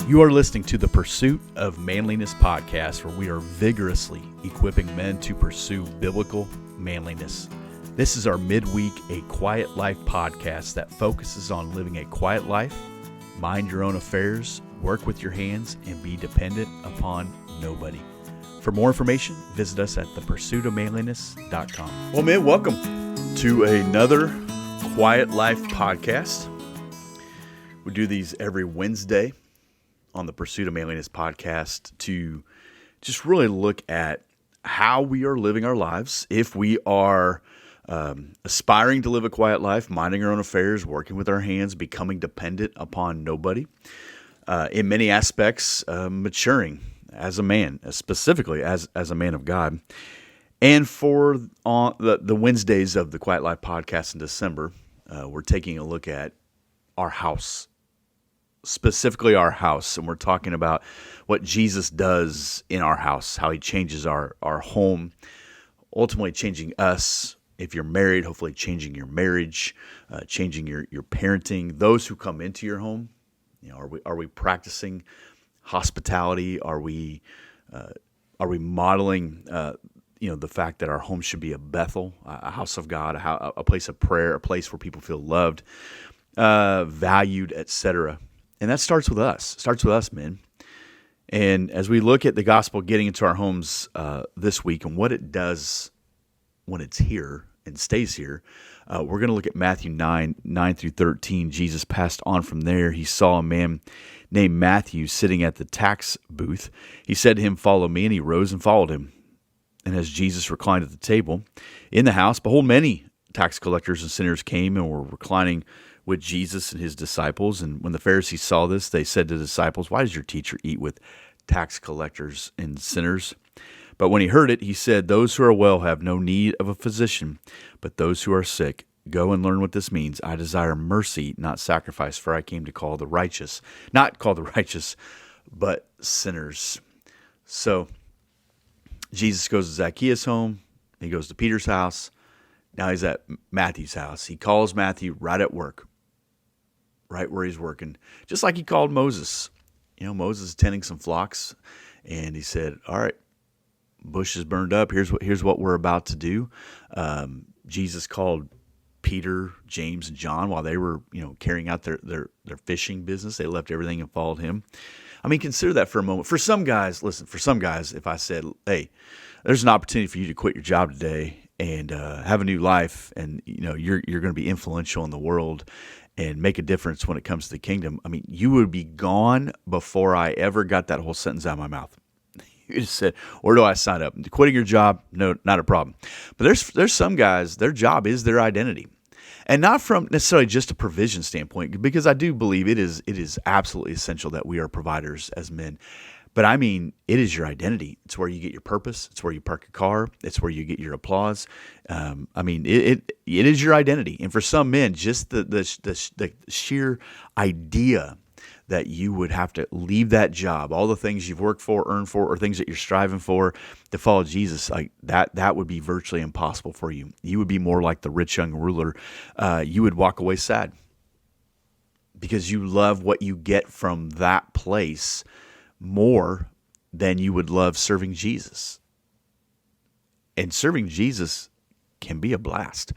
You are listening to the Pursuit of Manliness podcast, where we are vigorously equipping men to pursue biblical manliness. This is our midweek A Quiet Life podcast that focuses on living a quiet life, mind your own affairs, work with your hands, and be dependent upon nobody. For more information, visit us at thepursuitofmanliness.com. Well, men, welcome to another Quiet Life podcast. We do these every Wednesday on the Pursuit of Manliness podcast to just really look at how we are living our lives. If we are aspiring to live a quiet life, minding our own affairs, working with our hands, becoming dependent upon nobody, in many aspects, maturing as a man, specifically as a man of God. And for the Wednesdays of the Quiet Life podcast in December, we're taking a look at our house. Specifically our house, and we're talking about what Jesus does in our house, how he changes our home, ultimately changing us. If you're married, hopefully changing your marriage, changing your parenting. Those who come into your home, are we practicing hospitality? Are we modeling the fact that our home should be a Bethel, a house of God, a place of prayer, a place where people feel loved, valued, etc. And that starts with us. Men. And as we look at the gospel getting into our homes this week and what it does when it's here and stays here, we're going to look at Matthew 9 through 13. Jesus passed on from there. He saw a man named Matthew sitting at the tax booth. He said to him, "Follow me," and he rose and followed him. And as Jesus reclined at the table in the house, behold, many tax collectors and sinners came and were reclining with Jesus and his disciples. And when the Pharisees saw this, they said to the disciples, "Why does your teacher eat with tax collectors and sinners?" But when he heard it, he said, "Those who are well have no need of a physician, but those who are sick. Go and learn what this means. I desire mercy, not sacrifice, for I came to call the righteous, not call the righteous, but sinners." So Jesus goes to Zacchaeus' home. He goes to Peter's house. Now he's at Matthew's house. He calls Matthew right at work, right where he's working, just like he called Moses. Moses is tending some flocks, and he said, "All right, bush is burned up. Here's what we're about to do." Jesus called Peter, James, and John while they were, carrying out their fishing business. They left everything and followed him. I mean, consider that for a moment. For some guys, if I said, "Hey, there's an opportunity for you to quit your job today and have a new life, and you're going to be influential in the world and make a difference when it comes to the kingdom," I mean, you would be gone before I ever got that whole sentence out of my mouth. You just said, "Where do I sign up?" Quitting your job, no, not a problem. But there's some guys, their job is their identity. And not from necessarily just a provision standpoint, because I do believe it is absolutely essential that we are providers as men. But I mean, it is your identity. It's where you get your purpose. It's where you park your car. It's where you get your applause. It is your identity. And for some men, just the sheer idea that you would have to leave that job, all the things you've worked for, earned for, or things that you're striving for to follow Jesus, like that would be virtually impossible for you. You would be more like the rich young ruler. You would walk away sad because you love what you get from that place more than you would love serving Jesus. And serving Jesus can be a blast.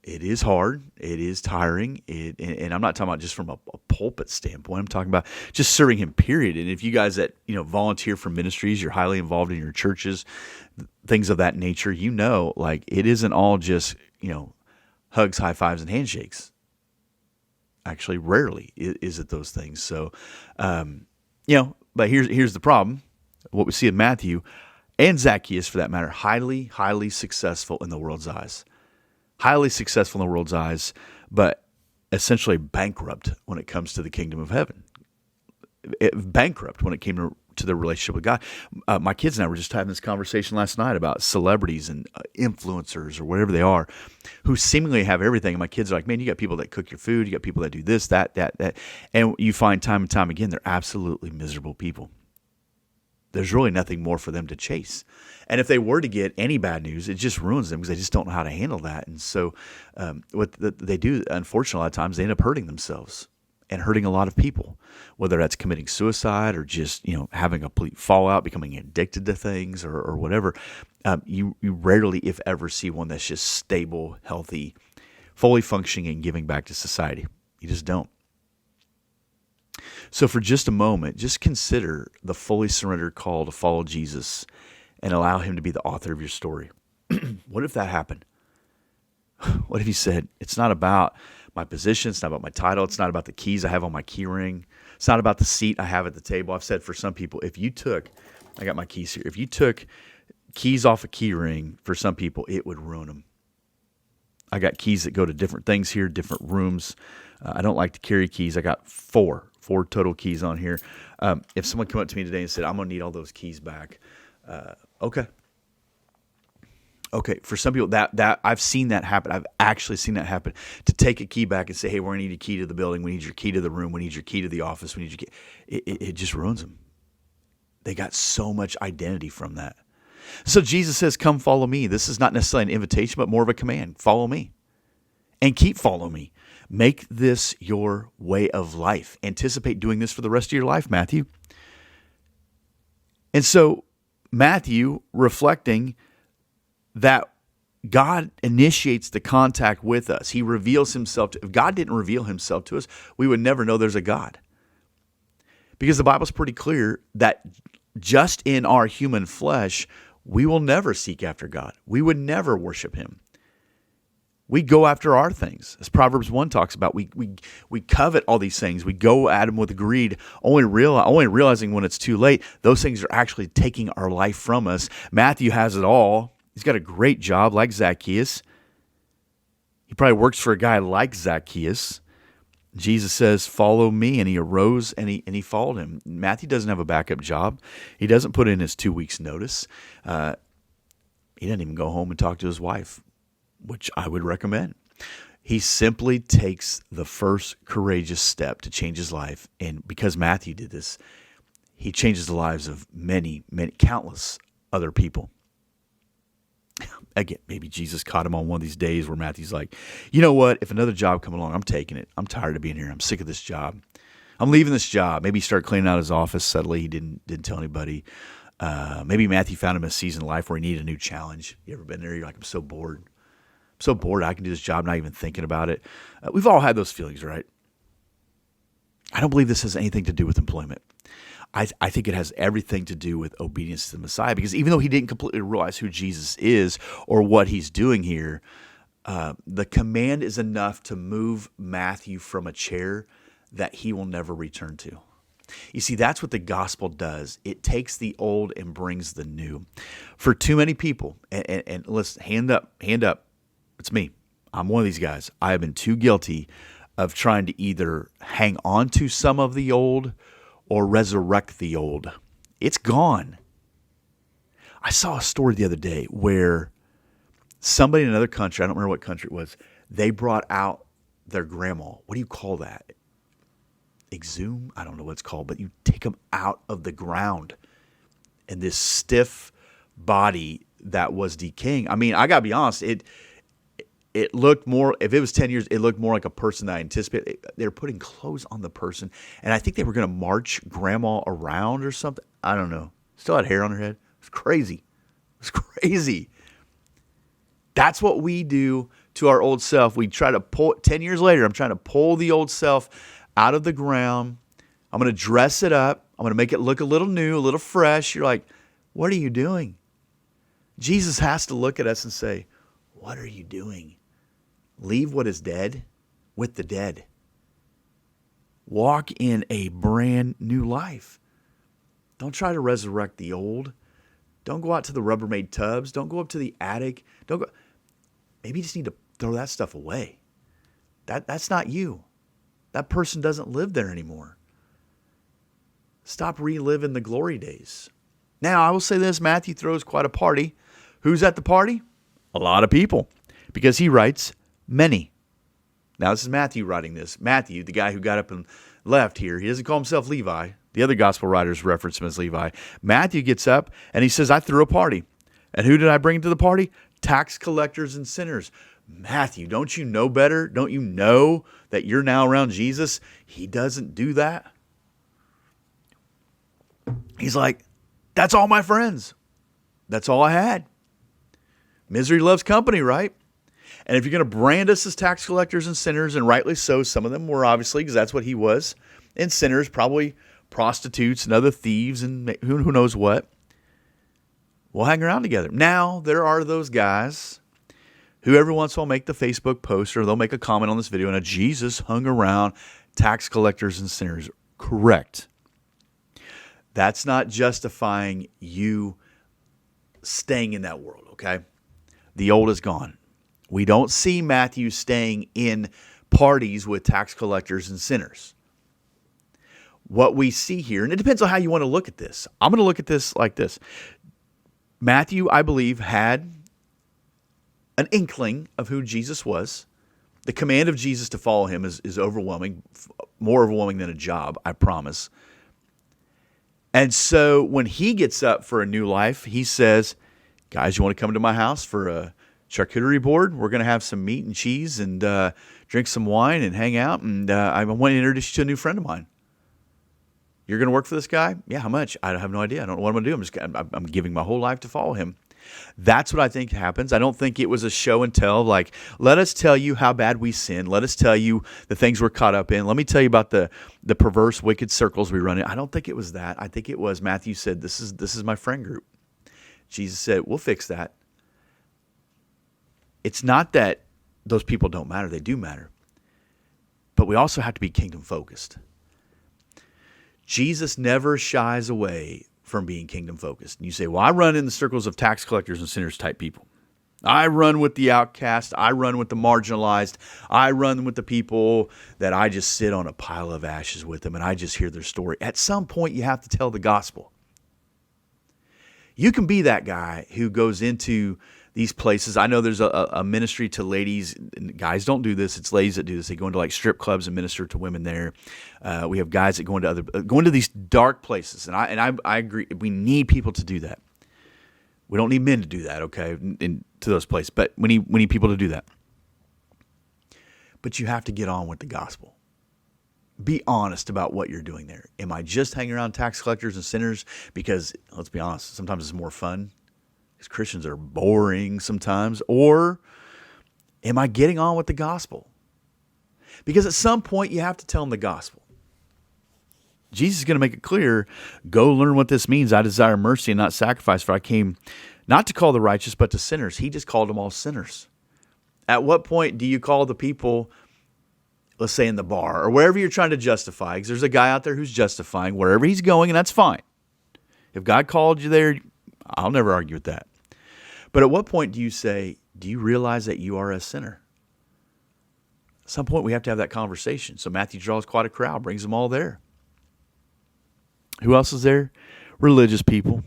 It is hard. It is tiring. And I'm not talking about just from a pulpit standpoint. I'm talking about just serving him, period. And if you guys that volunteer for ministries, you're highly involved in your churches, things of that nature, like it isn't all just hugs, high fives, and handshakes. Actually, rarely is it those things. So, but here's the problem. What we see in Matthew and Zacchaeus, for that matter, highly, highly successful in the world's eyes. Highly successful in the world's eyes, but essentially bankrupt when it comes to the kingdom of heaven. Bankrupt when it came to the relationship with God. My kids and I were just having this conversation last night about celebrities and influencers or whatever they are, who seemingly have everything. And my kids are like, "Man, you got people that cook your food. You got people that do this, that. And you find time and time again, they're absolutely miserable people. There's really nothing more for them to chase. And if they were to get any bad news, it just ruins them because they just don't know how to handle that. And so what they do, unfortunately, a lot of times they end up hurting themselves. and hurting a lot of people, whether that's committing suicide or just, having a complete fallout, becoming addicted to things or whatever. You rarely, if ever, see one that's just stable, healthy, fully functioning and giving back to society. You just don't. So for just a moment, just consider the fully surrendered call to follow Jesus and allow him to be the author of your story. What if that happened? What if he said, it's not about my position, it's not about my title, it's not about the keys I have on my key ring, it's not about the seat I have at the table. I've said for some people, I got my keys here, if you took keys off a key ring, for some people, it would ruin them. I got keys that go to different things here, different rooms. I don't like to carry keys. I got four total keys on here. If someone came up to me today and said, I'm going to need all those keys back. Okay. For some people, that I've seen that happen. I've actually seen that happen. To take a key back and say, hey, we're going to need a key to the building. We need your key to the room. We need your key to the office. We need your key. It just ruins them. They got so much identity from that. So Jesus says, come follow me. This is not necessarily an invitation, but more of a command. Follow me and keep following me. Make this your way of life. Anticipate doing this for the rest of your life, Matthew. And so Matthew, reflecting that God initiates the contact with us. He reveals himself. If God didn't reveal himself to us, we would never know there's a God. Because the Bible's pretty clear that just in our human flesh, we will never seek after God. We would never worship him. We go after our things. As Proverbs 1 talks about, we covet all these things. We go at them with greed, only realizing when it's too late, those things are actually taking our life from us. Matthew has it all. He's got a great job like Zacchaeus. He probably works for a guy like Zacchaeus. Jesus says, follow me, and he arose and he followed him. Matthew doesn't have a backup job. He doesn't put in his 2 weeks' notice. He doesn't even go home and talk to his wife, which I would recommend. He simply takes the first courageous step to change his life. And because Matthew did this, he changes the lives of many, countless other people. Again, maybe Jesus caught him on one of these days where Matthew's like, you know what? If another job come along, I'm taking it. I'm tired of being here. I'm sick of this job. I'm leaving this job. Maybe he started cleaning out his office subtly. He didn't tell anybody. Maybe Matthew found him a season of life where he needed a new challenge. You ever been there? You're like, I'm so bored. I can do this job, not even thinking about it. We've all had those feelings, right? I don't believe this has anything to do with employment. I think it has everything to do with obedience to the Messiah, because even though he didn't completely realize who Jesus is or what he's doing here, the command is enough to move Matthew from a chair that he will never return to. You see, that's what the gospel does. It takes the old and brings the new. For too many people, and listen, hand up, it's me. I'm one of these guys. I have been too guilty of trying to either hang on to some of the old or resurrect the old. It's gone. I saw a story the other day where somebody in another country, I don't remember what country it was, they brought out their grandma. What do you call that? Exhume? I don't know what it's called, but you take them out of the ground. And this stiff body that was decaying. I mean, I got to be honest, it looked more, if it was 10 years, it looked more like a person that I anticipated. They were putting clothes on the person, and I think they were going to march grandma around or something. I don't know. Still had hair on her head. It was crazy. That's what we do to our old self. We try to pull, 10 years later, I'm trying to pull the old self out of the ground. I'm going to dress it up. I'm going to make it look a little new, a little fresh. You're like, what are you doing? Jesus has to look at us and say, what are you doing? Leave what is dead with the dead. Walk in a brand new life. Don't try to resurrect the old. Don't go out to the Rubbermaid tubs. Don't go up to the attic. Don't go. Maybe you just need to throw that stuff away. That's not you. That person doesn't live there anymore. Stop reliving the glory days. Now, I will say this, Matthew throws quite a party. Who's at the party? A lot of people. Because he writes, many. Now, this is Matthew writing this. Matthew, the guy who got up and left here, he doesn't call himself Levi. The other gospel writers reference him as Levi. Matthew gets up and he says, I threw a party. And who did I bring to the party? Tax collectors and sinners. Matthew, don't you know better? Don't you know that you're now around Jesus? He doesn't do that. He's like, that's all my friends. That's all I had. Misery loves company, right? And if you're going to brand us as tax collectors and sinners, and rightly so, some of them were obviously, because that's what he was, and sinners, probably prostitutes and other thieves and who knows what, we'll hang around together. Now, there are those guys who every once in a while make the Facebook post or they'll make a comment on this video, and Jesus hung around tax collectors and sinners. Correct. That's not justifying you staying in that world, okay? The old is gone. We don't see Matthew staying in parties with tax collectors and sinners. What we see here, and it depends on how you want to look at this. I'm going to look at this like this. Matthew, I believe, had an inkling of who Jesus was. The command of Jesus to follow him is overwhelming, more overwhelming than a job, I promise. And so when he gets up for a new life, he says, guys, you want to come to my house for a charcuterie board? We're going to have some meat and cheese and drink some wine and hang out. And I want to introduce you to a new friend of mine. You're going to work for this guy? Yeah, how much? I have no idea. I don't know what I'm going to do. I'm giving my whole life to follow him. That's what I think happens. I don't think it was a show and tell, like, let us tell you how bad we sin. Let us tell you the things we're caught up in. Let me tell you about the perverse, wicked circles we run in. I don't think it was that. I think it was Matthew said, this is my friend group. Jesus said, we'll fix that. It's not that those people don't matter. They do matter. But we also have to be kingdom focused. Jesus never shies away from being kingdom focused. And you say, well, I run in the circles of tax collectors and sinners type people. I run with the outcast. I run with the marginalized. I run with the people that I just sit on a pile of ashes with them and I just hear their story. At some point, you have to tell the gospel. You can be that guy who goes into these places. I know there's a ministry to ladies. Guys don't do this. It's ladies that do this. They go into like strip clubs and minister to women there. We have guys that go into these dark places. And I agree. We need people to do that. We don't need men to do that, okay, to those places. But we need people to do that. But you have to get on with the gospel. Be honest about what you're doing there. Am I just hanging around tax collectors and sinners? Because, let's be honest, sometimes it's more fun. Because Christians are boring sometimes. Or am I getting on with the gospel? Because at some point you have to tell them the gospel. Jesus is going to make it clear, go learn what this means. I desire mercy and not sacrifice, for I came not to call the righteous, but to sinners. He just called them all sinners. At what point do you call the people, let's say in the bar, or wherever you're trying to justify, because there's a guy out there who's justifying wherever he's going, and that's fine. If God called you there, I'll never argue with that. But at what point do you say, do you realize that you are a sinner? At some point we have to have that conversation. So Matthew draws quite a crowd, brings them all there. Who else is there? Religious people.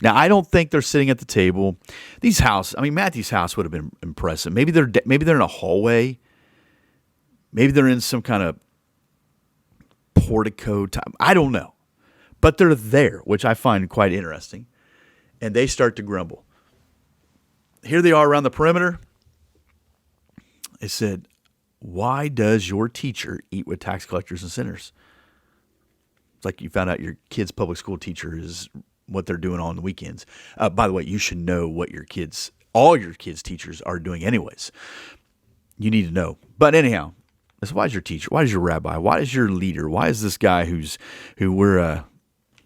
Now, I don't think they're sitting at the table. Matthew's house would have been impressive. Maybe they're in a hallway. Maybe they're in some kind of portico type. I don't know. But they're there, which I find quite interesting. And they start to grumble. Here they are around the perimeter. They said, why does your teacher eat with tax collectors and sinners? It's like you found out your kid's public school teacher is what they're doing on the weekends. By the way, you should know what all your kids' teachers are doing anyways. You need to know. But anyhow, why is your teacher? Why is your rabbi? Why is your leader? Why is this guy who we're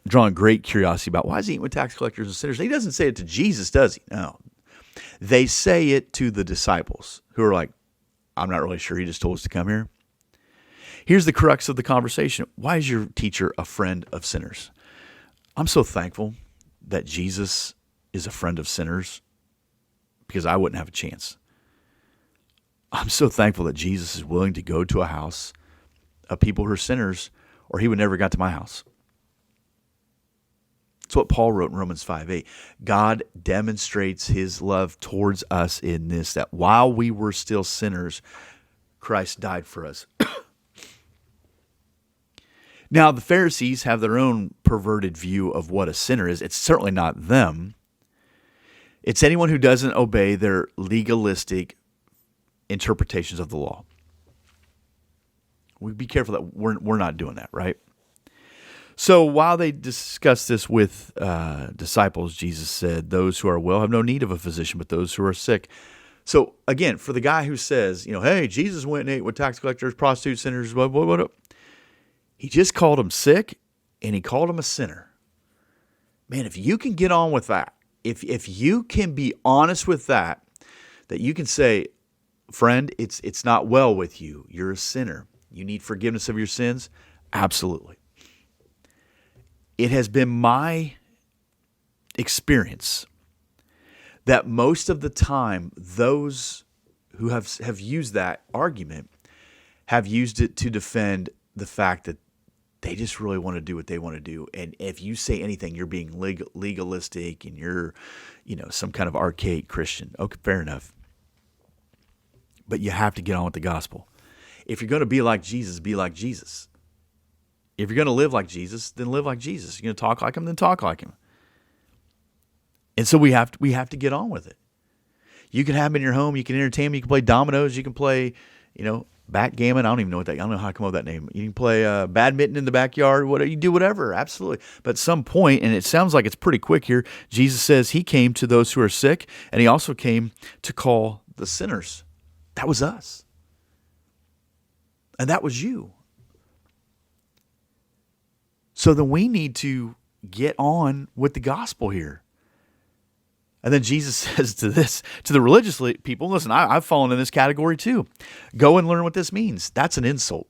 drawing great curiosity about? Why is he eating with tax collectors and sinners? He doesn't say it to Jesus, does he? No. They say it to the disciples who are like, I'm not really sure. He just told us to come here. Here's the crux of the conversation. Why is your teacher a friend of sinners? I'm so thankful that Jesus is a friend of sinners because I wouldn't have a chance. I'm so thankful that Jesus is willing to go to a house of people who are sinners, or he would never got to my house. It's what Paul wrote in Romans 5:8. God demonstrates his love towards us in this, that while we were still sinners, Christ died for us. Now, the Pharisees have their own perverted view of what a sinner is. It's certainly not them. It's anyone who doesn't obey their legalistic interpretations of the law. We be careful that we're not doing that, right? So while they discussed this with disciples, Jesus said, "Those who are well have no need of a physician, but those who are sick." So again, for the guy who says, hey, Jesus went and ate with tax collectors, prostitutes, sinners, what, he just called him sick, and he called him a sinner. Man, if you can get on with that, if you can be honest with that you can say, friend, it's not well with you. You're a sinner. You need forgiveness of your sins. Absolutely. It has been my experience that most of the time, those who have used that argument have used it to defend the fact that they just really want to do what they want to do. And if you say anything, you're being legalistic and you're, some kind of archaic Christian. Okay, fair enough. But you have to get on with the gospel. If you're going to be like Jesus, be like Jesus. If you're going to live like Jesus, then live like Jesus. You're going to talk like him, then talk like him. And so we have to get on with it. You can have them in your home. You can entertain them. You can play dominoes. You can play, backgammon. I don't even know I don't know how to come up with that name. You can play badminton in the backyard. You do whatever. Absolutely. But at some point, and it sounds like it's pretty quick here, Jesus says he came to those who are sick, and he also came to call the sinners. That was us. And that was you. So then we need to get on with the gospel here. And then Jesus says to the religious people, listen, I've fallen in this category too. Go and learn what this means. That's an insult.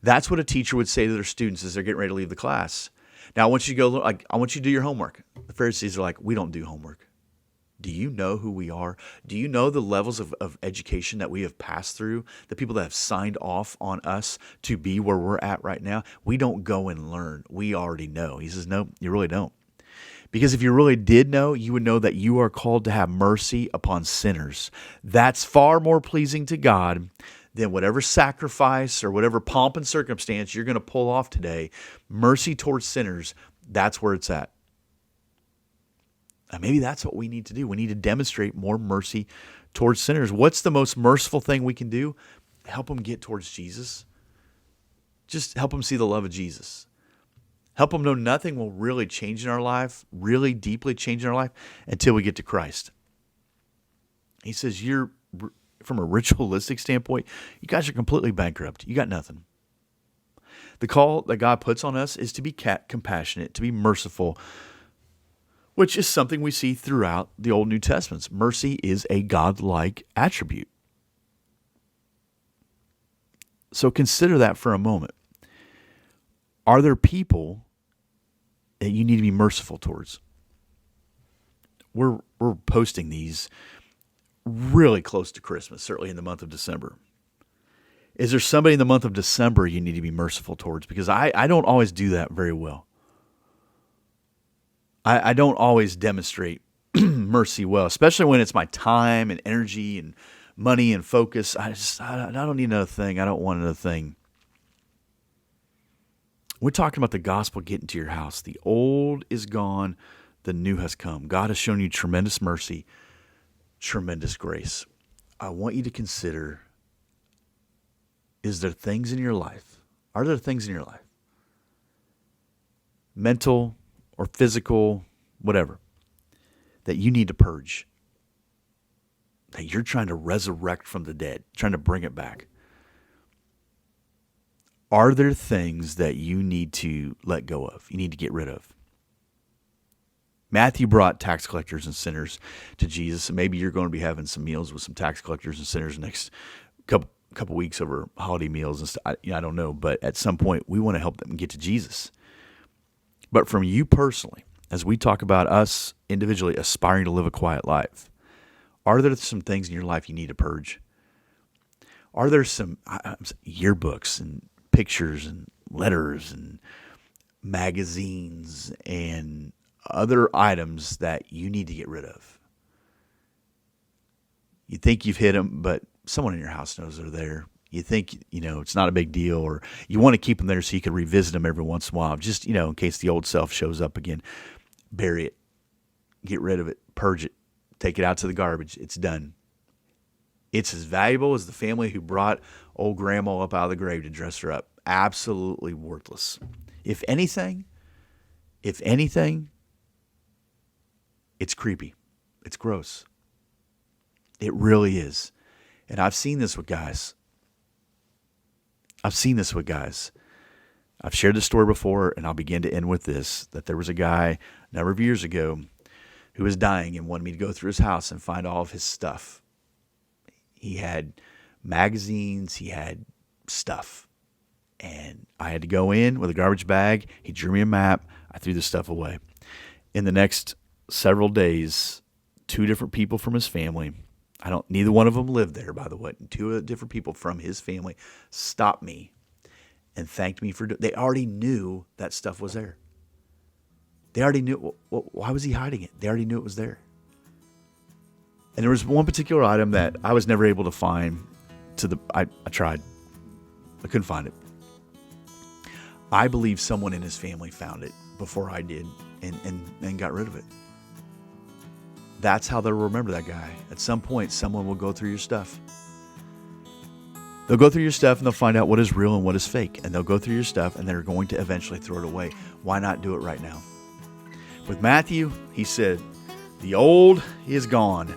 That's what a teacher would say to their students as they're getting ready to leave the class. Now, I want you to do your homework. The Pharisees are like, we don't do homework. Do you know who we are? Do you know the levels of education that we have passed through? The people that have signed off on us to be where we're at right now? We don't go and learn. We already know. He says, no, you really don't. Because if you really did know, you would know that you are called to have mercy upon sinners. That's far more pleasing to God than whatever sacrifice or whatever pomp and circumstance you're going to pull off today. Mercy towards sinners, that's where it's at. And maybe that's what we need to do. We need to demonstrate more mercy towards sinners. What's the most merciful thing we can do? Help them get towards Jesus. Just help them see the love of Jesus. Help them know nothing will really change in our life, really deeply change in our life, until we get to Christ. He says, from a ritualistic standpoint, you guys are completely bankrupt. You got nothing. The call that God puts on us is to be compassionate, to be merciful, which is something we see throughout the Old New Testaments. Mercy is a God-like attribute. So consider that for a moment. Are there people that you need to be merciful towards? We're posting these really close to Christmas, certainly in the month of December. Is there somebody in the month of December you need to be merciful towards? Because I don't always do that very well. I don't always demonstrate mercy well, especially when it's my time and energy and money and focus. I don't need another thing. I don't want another thing. We're talking about the gospel getting to your house. The old is gone. The new has come. God has shown you tremendous mercy, tremendous grace. I want you to consider, is there things in your life? Are there things in your life? Mental or physical, whatever, that you need to purge, that you're trying to resurrect from the dead, trying to bring it back. Are there things that you need to let go of, you need to get rid of? Matthew brought tax collectors and sinners to Jesus, and maybe you're going to be having some meals with some tax collectors and sinners next couple weeks over holiday meals and stuff. I don't know, but at some point we want to help them get to Jesus. But from you personally, as we talk about us individually aspiring to live a quiet life, are there some things in your life you need to purge? Are there some yearbooks and pictures and letters and magazines and other items that you need to get rid of? You think you've hid them, but someone in your house knows they're there. You think, it's not a big deal, or you want to keep them there so you can revisit them every once in a while, just, in case the old self shows up again. Bury it. Get rid of it. Purge it. Take it out to the garbage. It's done. It's as valuable as the family who brought old grandma up out of the grave to dress her up. Absolutely worthless. If anything, it's creepy. It's gross. It really is. And I've seen this with guys. I've shared this story before, and I'll begin to end with this, that there was a guy a number of years ago who was dying and wanted me to go through his house and find all of his stuff. He had magazines, he had stuff. And I had to go in with a garbage bag. He drew me a map. I threw the stuff away. In the next several days, 2 different people from his family, neither one of them lived there, by the way, 2 different people from his family stopped me and thanked me they already knew that stuff was there. They already knew. Why was he hiding it? They already knew it was there. And there was one particular item that I was never able to find. I tried. I couldn't find it. I believe someone in his family found it before I did and got rid of it. That's how they'll remember that guy. At some point, someone will go through your stuff. They'll go through your stuff and they'll find out what is real and what is fake. And they'll go through your stuff and they're going to eventually throw it away. Why not do it right now? With Matthew, he said, the old is gone.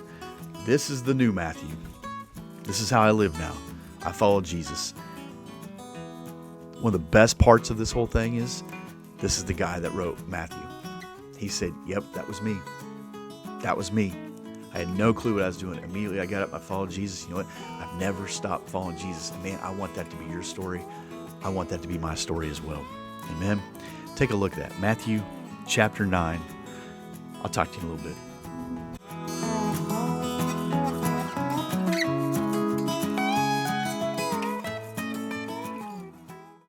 This is the new Matthew. This is how I live now. I follow Jesus. One of the best parts of this whole thing is, this is the guy that wrote Matthew. He said, yep, that was me. That was me. I had no clue what I was doing. Immediately I got up, I followed Jesus. You know what? I've never stopped following Jesus. And man, I want that to be your story. I want that to be my story as well. Amen. Take a look at that. Matthew chapter 9. I'll talk to you in a little bit.